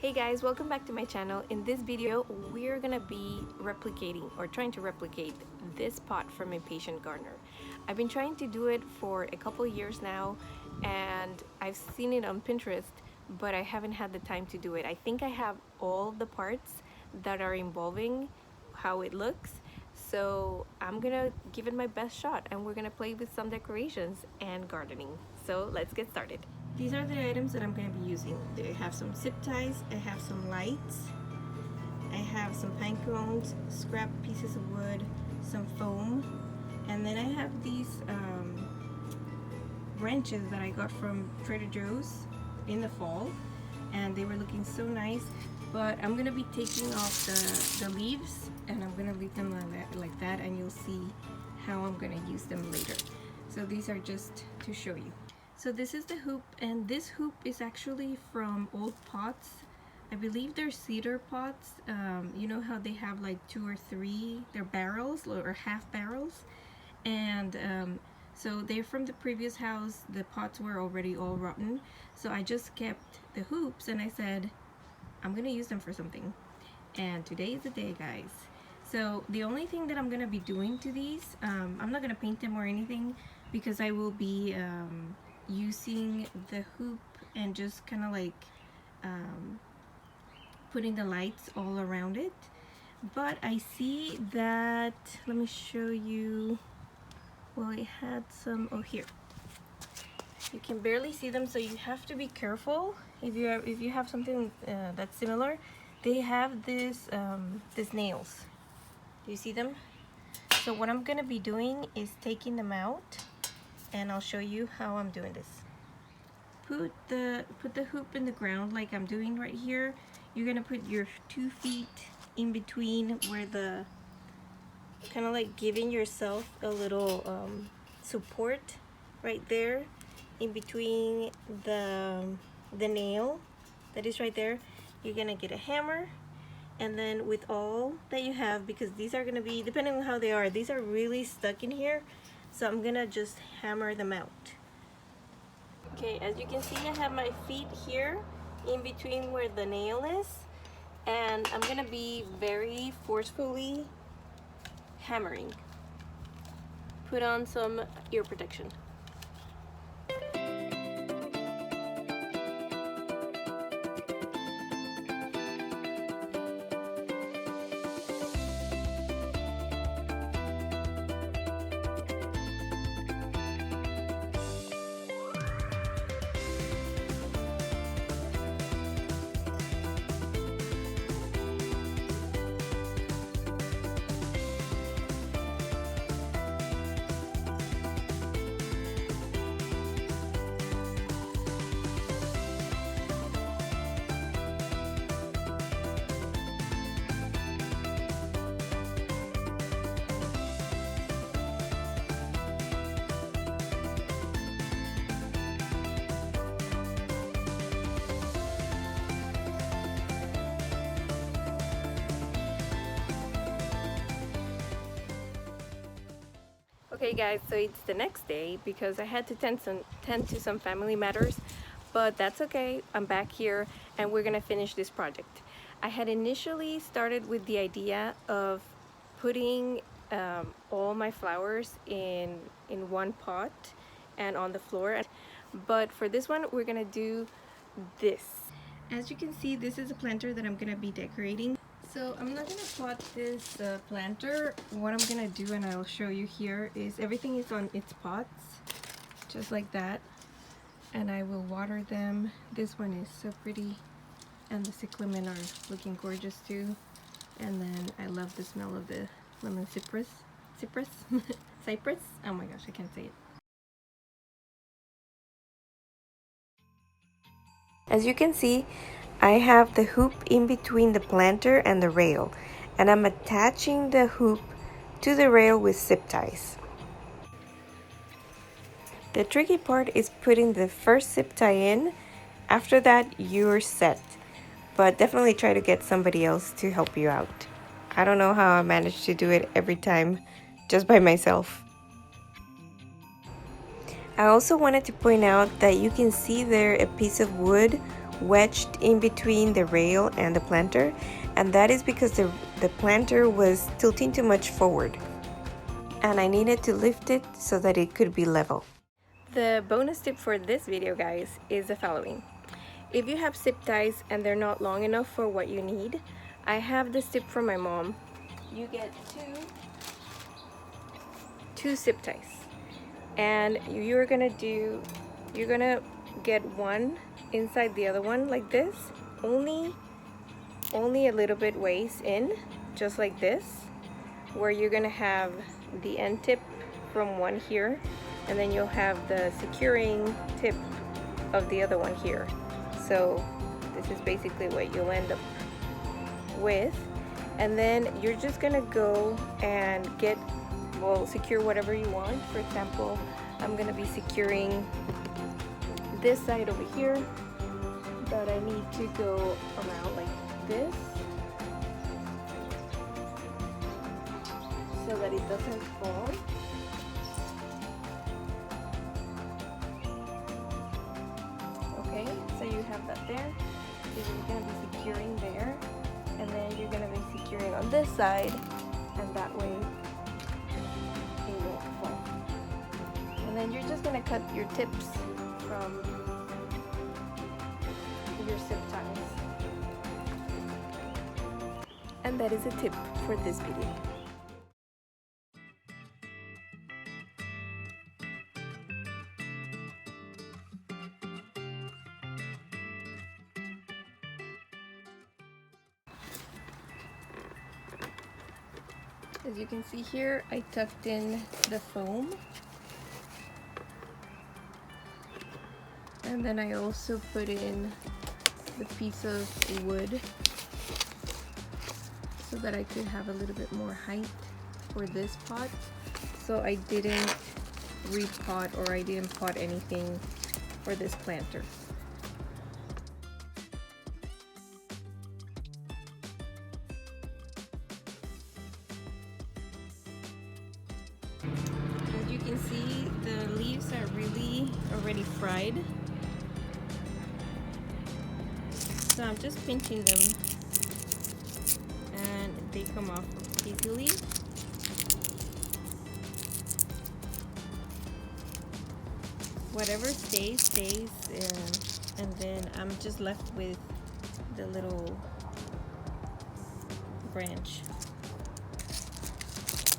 Hey guys, welcome back to my channel. In this video, we're gonna be replicating or trying to replicate this pot from Impatient Gardener. I've been trying to do it for a couple years now and I've seen it on Pinterest, but I haven't had the time to do it. I think I have all the parts that are involving how it looks. So I'm gonna give it my best shot and we're gonna play with some decorations and gardening. So let's get started. These are the items that I'm going to be using. I have some zip ties, I have some lights, I have some pine cones, scrap pieces of wood, some foam, and then I have these branches that I got from Trader Joe's in the fall, and they were looking so nice. But I'm going to be taking off the leaves and I'm going to leave them like that, and you'll see how I'm going to use them later. So these are just to show you. So this is the hoop, and this hoop is actually from old pots. I believe they're cedar pots. You know how they have like 2 or 3, they're barrels or half barrels, and so they're from the previous house. The pots were already all rotten, so I just kept the hoops and I said I'm gonna use them for something, and today is the day, guys. So the only thing that I'm gonna be doing to these, I'm not gonna paint them or anything, because I will be using the hoop and just kind of like putting the lights all around it. But I see that, let me show you. Well, it had some, oh, here you can barely see them, so you have to be careful if you have something that's similar. They have this these nails. Do you see them? So what I'm gonna be doing is taking them out, and I'll show you how I'm doing this. Put the hoop in the ground like I'm doing right here. You're gonna put your 2 feet in between, where the kind of like giving yourself a little support right there in between the nail that is right there. You're gonna get a hammer, and then with all that you have, because these are gonna be, depending on how they are, these are really stuck in here. So I'm gonna just hammer them out. Okay, as you can see, I have my feet here in between where the nail is, and I'm gonna be very forcefully hammering. Put on some ear protection. Okay guys, so it's the next day because I had to tend to some family matters, but that's okay. I'm back here and we're gonna finish this project. I had initially started with the idea of putting all my flowers in one pot and on the floor, but for this one we're gonna do this. As you can see, this is a planter that I'm gonna be decorating. So I'm not gonna pot this planter. What I'm gonna do, and I'll show you here, is everything is on its pots, just like that. And I will water them. This one is so pretty, and the cyclamen are looking gorgeous too. And then I love the smell of the lemon cypress. Cypress? Oh my gosh, I can't say it. As you can see, I have the hoop in between the planter and the rail, and I'm attaching the hoop to the rail with zip ties. The tricky part is putting the first zip tie in. After that, you're set, but definitely try to get somebody else to help you out. I don't know how I managed to do it every time just by myself. I also wanted to point out that you can see there a piece of wood wedged in between the rail and the planter, and that is because the planter was tilting too much forward, and I needed to lift it so that it could be level. The bonus tip for this video, guys, is the following. If you have zip ties and they're not long enough for what you need, I have this tip from my mom. You get two zip ties, and you're gonna get one inside the other one like this, only a little bit ways in, just like this, where you're gonna have the end tip from one here, and then you'll have the securing tip of the other one here. So this is basically what you'll end up with, and then you're just gonna go and secure whatever you want. For example, I'm gonna be securing this side over here, but I need to go around like this so that it doesn't fall. Okay, so you have that there. So you're going to be securing there, and then you're going to be securing on this side, and that way it won't fall. And then you're just going to cut your tips from your zip ties. And that is a tip for this video. As you can see here, I tucked in the foam, and then I also put in the piece of wood so that I could have a little bit more height for this pot. So I didn't repot, or I didn't pot anything for this planter. As you can see, the leaves are really already fried. So I'm just pinching them and they come off easily. Whatever stays, and then I'm just left with the little branch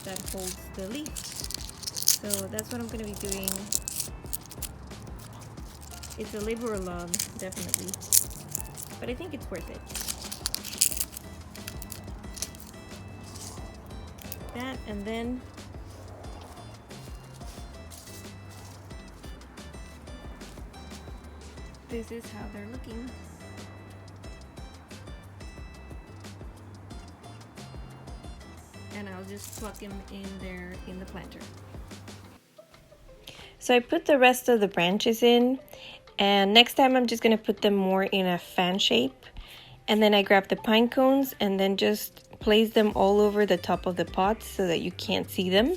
that holds the leaf. So that's what I'm going to be doing. It's a labor of love, definitely, but I think it's worth it. That, and then this is how they're looking. And I'll just plug them in there in the planter. So I put the rest of the branches in, and next time I'm just going to put them more in a fan shape. And then I grab the pine cones and then just place them all over the top of the pot so that you can't see them.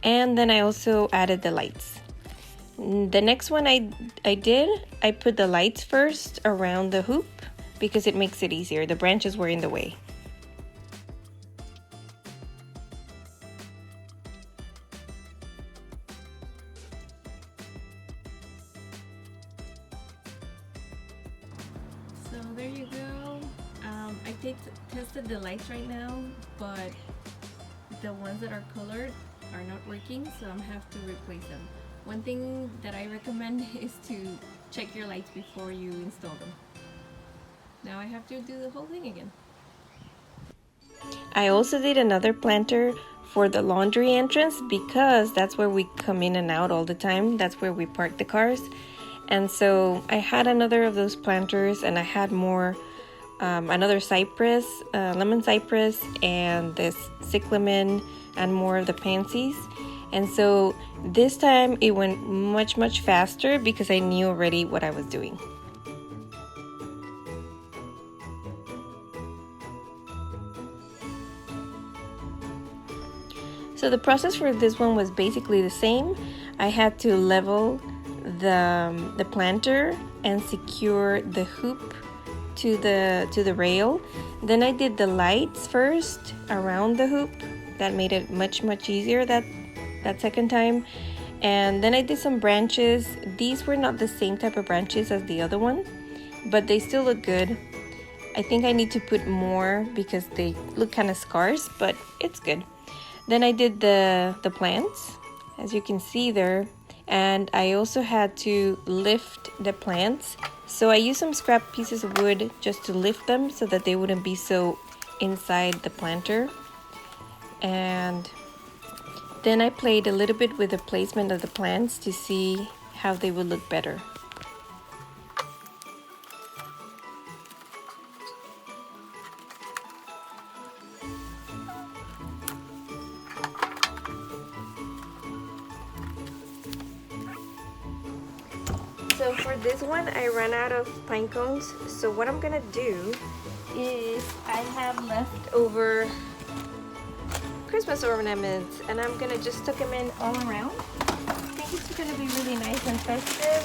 And then I also added the lights. The next one I put the lights first around the hoop because it makes it easier. The branches were in the way. So there you go. I tested the lights right now, but the ones that are colored are not working, so I'm have to replace them. One thing that I recommend is to check your lights before you install them. Now I have to do the whole thing again. I also did another planter for the laundry entrance because that's where we come in and out all the time. That's where we park the cars. And so I had another of those planters, and I had more, another cypress, lemon cypress, and this cyclamen, and more of the pansies. And so this time it went much faster because I knew already what I was doing. So the process for this one was basically the same. I had to level the planter and secure the hoop to the rail. Then I did the lights first around the hoop. That made it much easier that second time. And then I did some branches. These were not the same type of branches as the other one, but they still look good. I think I need to put more because they look kind of scarce, but it's good. Then I did the plants, as you can see there, and I also had to lift the plants. So I used some scrap pieces of wood just to lift them so that they wouldn't be so inside the planter. And then I played a little bit with the placement of the plants to see how they would look better. So for this one, I ran out of pine cones. So what I'm gonna do is I have leftover Christmas ornaments, and I'm gonna just tuck them in all around. I think it's gonna be really nice and festive.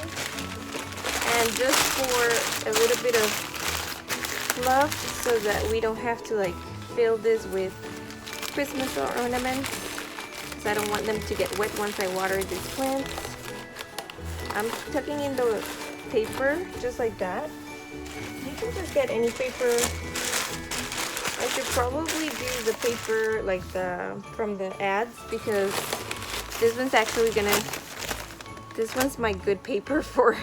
And just for a little bit of fluff so that we don't have to like fill this with Christmas ornaments, because I don't want them to get wet once I water these plants. I'm tucking in the paper just like that. You can just get any paper. I should probably do the paper like from the ads, because this one's my good paper for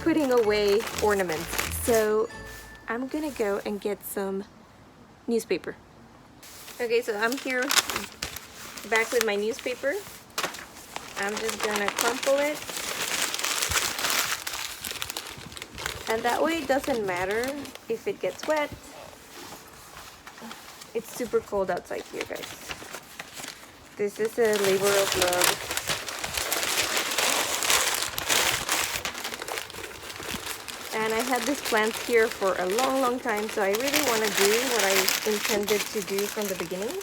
putting away ornaments. So I'm gonna go and get some newspaper. Okay, so I'm here back with my newspaper. I'm just gonna crumple it. And that way it doesn't matter if it gets wet. It's super cold outside here, guys. This is a labor of love. And I had this plant here for a long time, so I really want to do what I intended to do from the beginning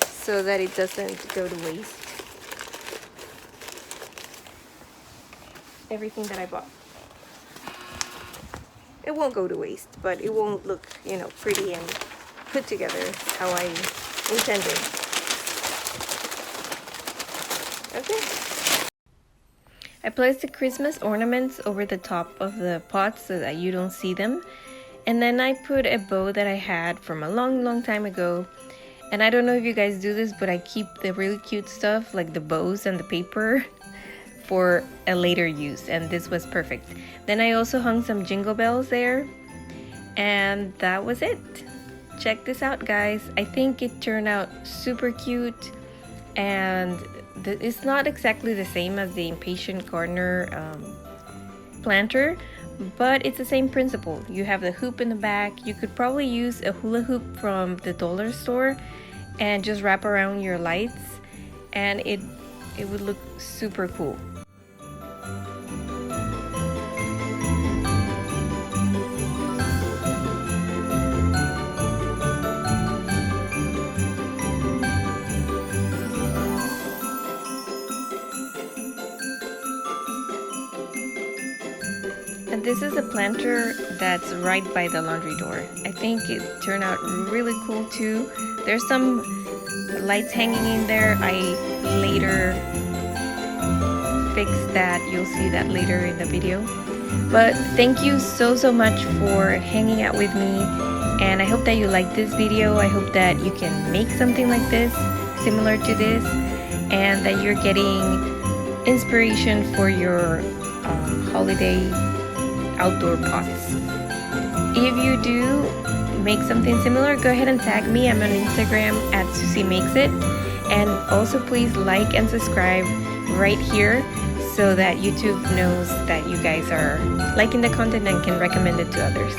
so that it doesn't go to waste. Everything that I bought. It won't go to waste, but it won't look, you know, pretty and put together how I intended. Okay. I placed the Christmas ornaments over the top of the pots so that you don't see them. And then I put a bow that I had from a long time ago. And I don't know if you guys do this, but I keep the really cute stuff like the bows and the paper for a later use, and this was perfect. Then I also hung some jingle bells there, and that was it. Check this out, guys. I think it turned out super cute, and it's not exactly the same as the Impatient Gardener planter, but it's the same principle. You have the hoop in the back. You could probably use a hula hoop from the dollar store and just wrap around your lights, and it would look super cool. And this is a planter that's right by the laundry door. I think it turned out really cool too. There's some lights hanging in there. I later fixed that. You'll see that later in the video. But thank you so much for hanging out with me. And I hope that you liked this video. I hope that you can make something like this, similar to this, and that you're getting inspiration for your holiday outdoor pots. If you do make something similar, go ahead and tag me. I'm on Instagram at ZUSSIEMAKESIT. And also please like and subscribe right here so that YouTube knows that you guys are liking the content and can recommend it to others.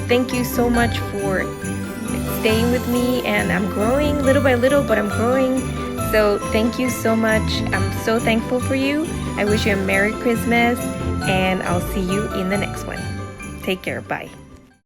Thank you so much for staying with me, and I'm growing little by little, but I'm growing. So thank you so much. I'm so thankful for you. I wish you a Merry Christmas, and I'll see you in the next one. Take care. Bye.